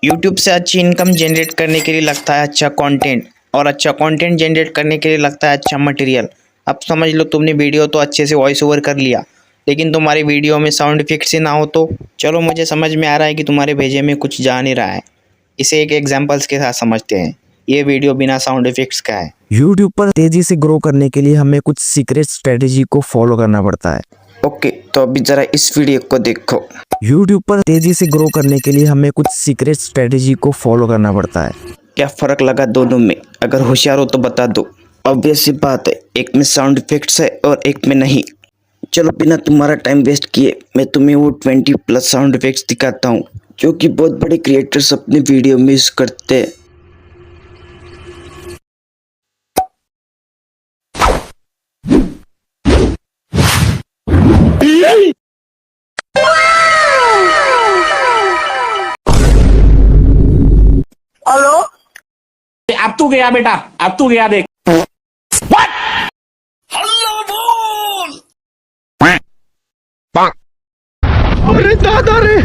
YouTube से अच्छी income generate करने के लिए लगता है अच्छा कंटेंट, और अच्छा कंटेंट जनरेट करने के लिए लगता है अच्छा मटेरियल। अब समझ लो तुमने वीडियो तो अच्छे से वॉइस ओवर कर लिया, लेकिन तुम्हारी वीडियो में साउंड इफेक्ट्स ही ना हो तो। चलो मुझे समझ में आ रहा है कि तुम्हारे भेजे में कुछ जा नहीं रहा है, इसे एक एग्जांपल्स के साथ समझते हैं। ये वीडियो बिना साउंड इफेक्ट्स का है। यूट्यूब पर तेजी से ग्रो करने के लिए हमें कुछ सीक्रेट स्ट्रेटेजी को फॉलो करना पड़ता है। ओके, तो अभी जरा इस वीडियो को देखो। यूट्यूब पर तेजी से ग्रो करने के लिए हमें कुछ सीक्रेट स्ट्रेटेजी को फॉलो करना पड़ता है। क्या फ़र्क लगा दोनों में? अगर होशियार हो तो बता दो। ऑब्वियस सी बात है, एक में साउंड इफेक्ट्स है और एक में नहीं। चलो बिना तुम्हारा टाइम वेस्ट किए मैं तुम्हें वो 20+ साउंड इफेक्ट्स दिखाता हूँ जो कि बहुत बड़े क्रिएटर्स अपने वीडियो में यूज करते हैं। हेलो, अब तू गया बेटा, अब तू गया देख। हेलो बोल। Bonk. अरे दादा रे।